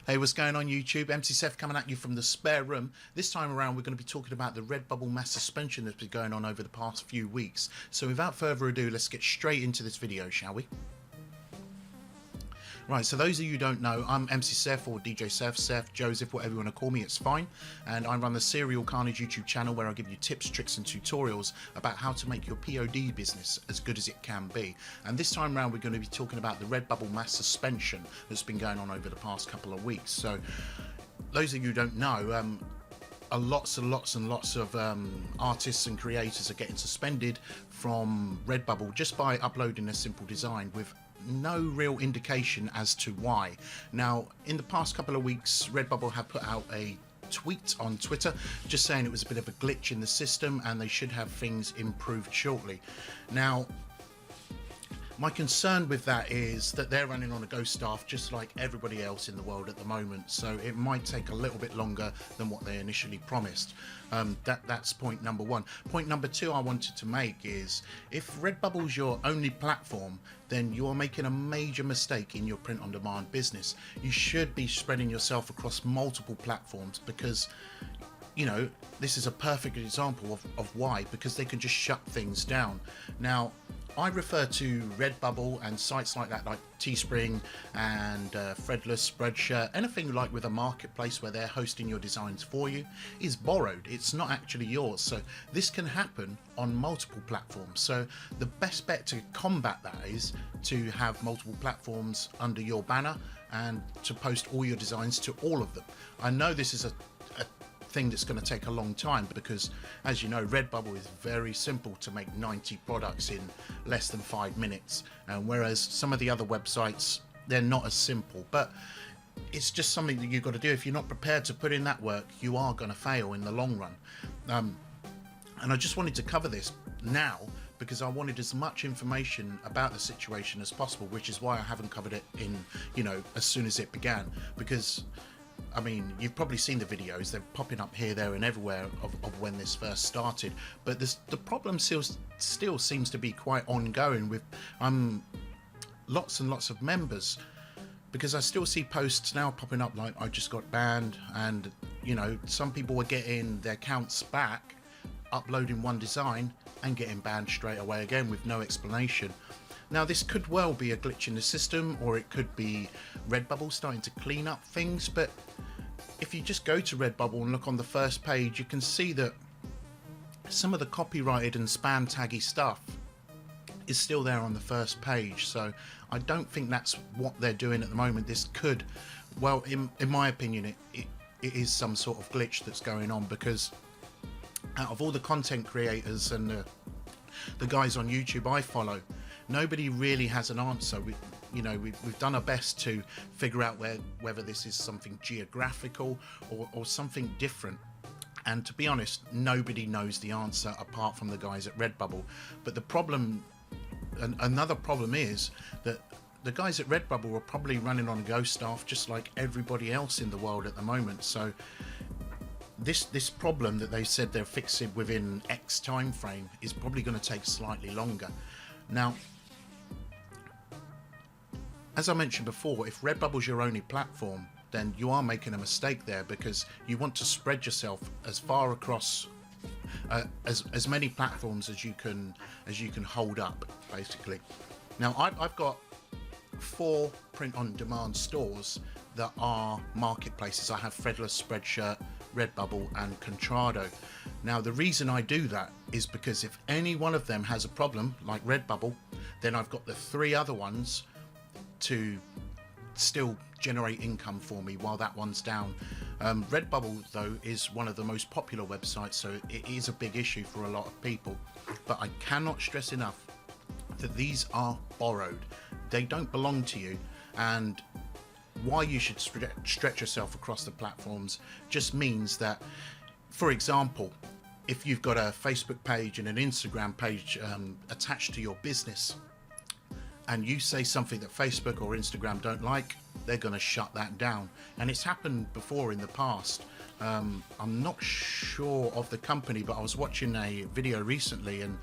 Hey, what's going on YouTube? MC Seth coming at you from the spare room. This time around we're going to be talking about the RedBubble mass suspension that's been going on over the past few weeks. So without further ado, let's get straight into this video, shall we? Right, so those of you who don't know, I'm MC Seth or DJ Seth, Seth, Joseph, whatever you want to call me, it's fine. And I run the Serial Carnage YouTube channel where I give you tips, tricks and tutorials about how to make your POD business as good as it can be. And this time around we're going to be talking about the RedBubble mass suspension that's been going on over the past couple of weeks. So those of you who don't know, lots and lots of artists and creators are getting suspended from RedBubble just by uploading a simple design with no real indication as to why. Now, in the past couple of weeks, RedBubble have put out a tweet on Twitter just saying it was a bit of a glitch in the system and they should have things improved shortly. Now, my concern with that is that they're running on a ghost staff just like everybody else in the world at the moment, so it might take a little bit longer than what they initially promised. That's point number one. Point number two I wanted to make is, if RedBubble's your only platform, then you're making a major mistake in your print-on-demand business. You should be spreading yourself across multiple platforms because, you know, this is a perfect example of why, because they can just shut things down. Now, I refer to RedBubble and sites like that, like Teespring and Threadless, Spreadshirt, anything like with a marketplace where they're hosting your designs for you, is borrowed. It's not actually yours. So this can happen on multiple platforms. So the best bet to combat that is to have multiple platforms under your banner and to post all your designs to all of them. I know this is a thing that's going to take a long time because, as you know, RedBubble is very simple to make 90 products in less than 5 minutes, and whereas some of the other websites, they're not as simple. But it's just something that you've got to do. If you're not prepared to put in that work, you are going to fail in the long run. And I just wanted to cover this now because I wanted as much information about the situation as possible, which is why I haven't covered it in, you know, as soon as it began, because I mean, you've probably seen the videos, they're popping up here, there and everywhere of when this first started, but the problem still seems to be quite ongoing with lots and lots of members, because I still see posts now popping up like, I just got banned, and you know, some people were getting their accounts back, uploading one design and getting banned straight away again with no explanation. Now, this could well be a glitch in the system, or it could be RedBubble starting to clean up things, but if you just go to RedBubble and look on the first page, you can see that some of the copyrighted and spam taggy stuff is still there on the first page. So I don't think that's what they're doing at the moment. This could, well, in my opinion, it is some sort of glitch that's going on, because out of all the content creators and the guys on YouTube I follow, nobody really has an answer. We've done our best to figure out whether this is something geographical or something different. And to be honest, nobody knows the answer apart from the guys at RedBubble. But the problem, another problem, is that the guys at RedBubble are probably running on ghost staff just like everybody else in the world at the moment. So this problem that they said they're fixing within X time frame is probably going to take slightly longer. Now, as I mentioned before, if RedBubble's your only platform, then you are making a mistake there, because you want to spread yourself as far across as many platforms as you can hold up, basically. Now, I've got 4 print-on-demand stores that are marketplaces. I have Threadless, Spreadshirt, RedBubble and Contrado. Now, the reason I do that is because if any one of them has a problem, like RedBubble, then I've got the 3 other ones to still generate income for me while that one's down. RedBubble, though, is one of the most popular websites, so it is a big issue for a lot of people. But I cannot stress enough that these are borrowed. They don't belong to you, and why you should stretch yourself across the platforms just means that, for example, if you've got a Facebook page and an Instagram page attached to your business, and you say something that Facebook or Instagram don't like, they're going to shut that down. And it's happened before in the past. I'm not sure of the company, but I was watching a video recently, and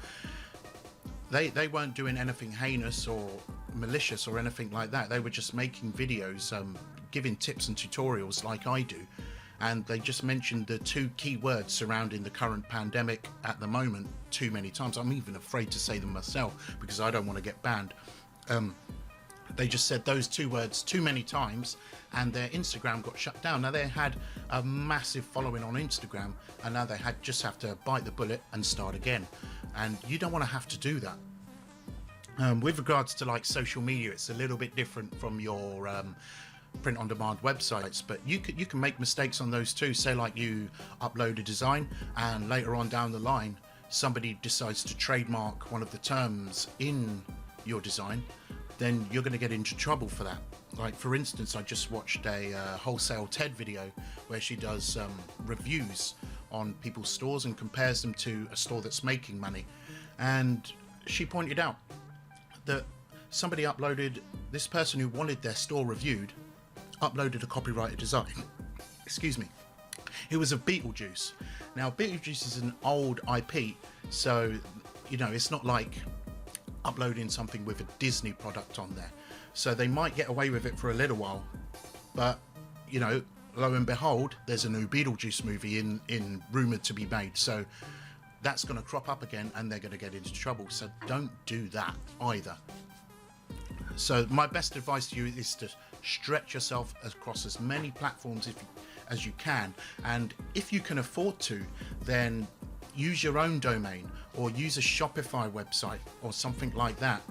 they weren't doing anything heinous or malicious or anything like that. They were just making videos giving tips and tutorials like I do, and they just mentioned the two key words surrounding the current pandemic at the moment too many times. I'm even afraid to say them myself because I don't want to get banned. They just said those two words too many times and their Instagram got shut down. Now, they had a massive following on Instagram, and now they just have to bite the bullet and start again. And you don't want to have to do that. With regards to like social media, it's a little bit different from your print-on-demand websites, but you can make mistakes on those too. Say like you upload a design and later on down the line somebody decides to trademark one of the terms in your design, then you're going to get into trouble for that. Like, for instance, I just watched a Wholesale Ted video where she does reviews on people's stores and compares them to a store that's making money, and she pointed out that somebody uploaded, this person who wanted their store reviewed uploaded a copyrighted design. Excuse me. It was of Beetlejuice. Now, Beetlejuice is an old IP, so you know it's not like uploading something with a Disney product on there. So they might get away with it for a little while, but you know, lo and behold, there's a new Beetlejuice movie in rumored to be made. So that's going to crop up again, and they're going to get into trouble. So don't do that either. So my best advice to you is to stretch yourself across as many platforms as you can, and if you can afford to, then use your own domain or use a Shopify website or something like that,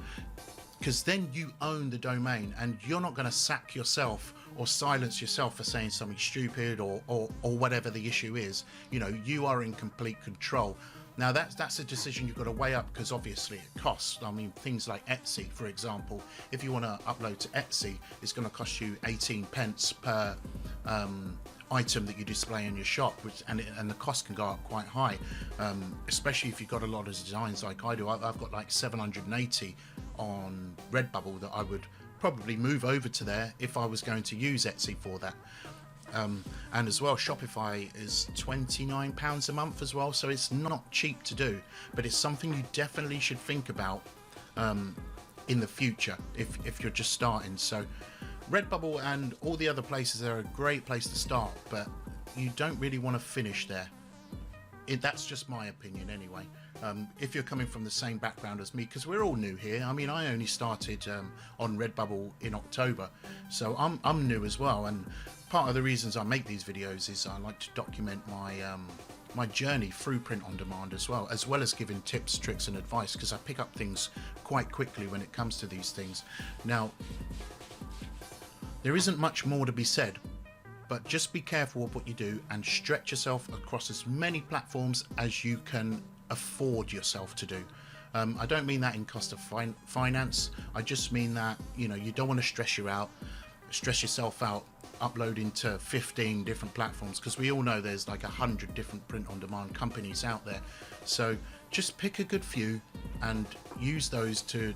because then you own the domain and you're not going to sack yourself or silence yourself for saying something stupid or whatever the issue is. You know, you are in complete control. Now that's a decision you've got to weigh up, because obviously it costs. I mean, things like Etsy, for example, if you want to upload to Etsy, it's going to cost you 18 pence per item that you display in your shop, and the cost can go up quite high, especially if you've got a lot of designs like I do. I've got like 780 on RedBubble that I would probably move over to there if I was going to use Etsy for that. And as well, Shopify is £29 a month as well, so it's not cheap to do, but it's something you definitely should think about in the future if you're just starting. So RedBubble and all the other places are a great place to start, but you don't really want to finish there. That's just my opinion anyway. If you're coming from the same background as me, because we're all new here. I mean, I only started on RedBubble in October, so I'm new as well. And part of the reasons I make these videos is I like to document my journey through print on demand as well as giving tips, tricks and advice, because I pick up things quite quickly when it comes to these things. Now, there isn't much more to be said, but just be careful of what you do and stretch yourself across as many platforms as you can afford yourself to do. I don't mean that in cost of finance. I just mean that, you know, you don't want to stress yourself out uploading to 15 different platforms, because we all know there's like 100 different print-on-demand companies out there. So just pick a good few and use those to,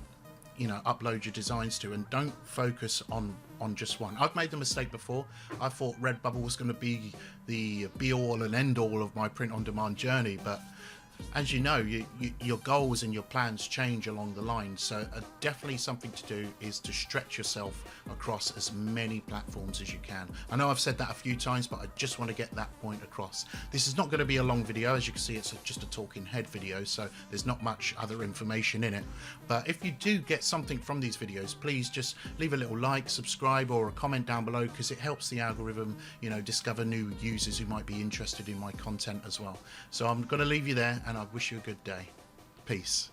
you know, upload your designs to, and don't focus on just one. I've made the mistake before. I thought RedBubble was going to be the be-all and end-all of my print-on-demand journey, but as you know, your goals and your plans change along the line. So definitely something to do is to stretch yourself across as many platforms as you can. I know I've said that a few times, but I just want to get that point across. This is not going to be a long video. As you can see, it's just a talking head video, so there's not much other information in it. But if you do get something from these videos, please just leave a little like, subscribe or a comment down below, because it helps the algorithm, you know, discover new users who might be interested in my content as well. So I'm going to leave you there, and I wish you a good day. Peace.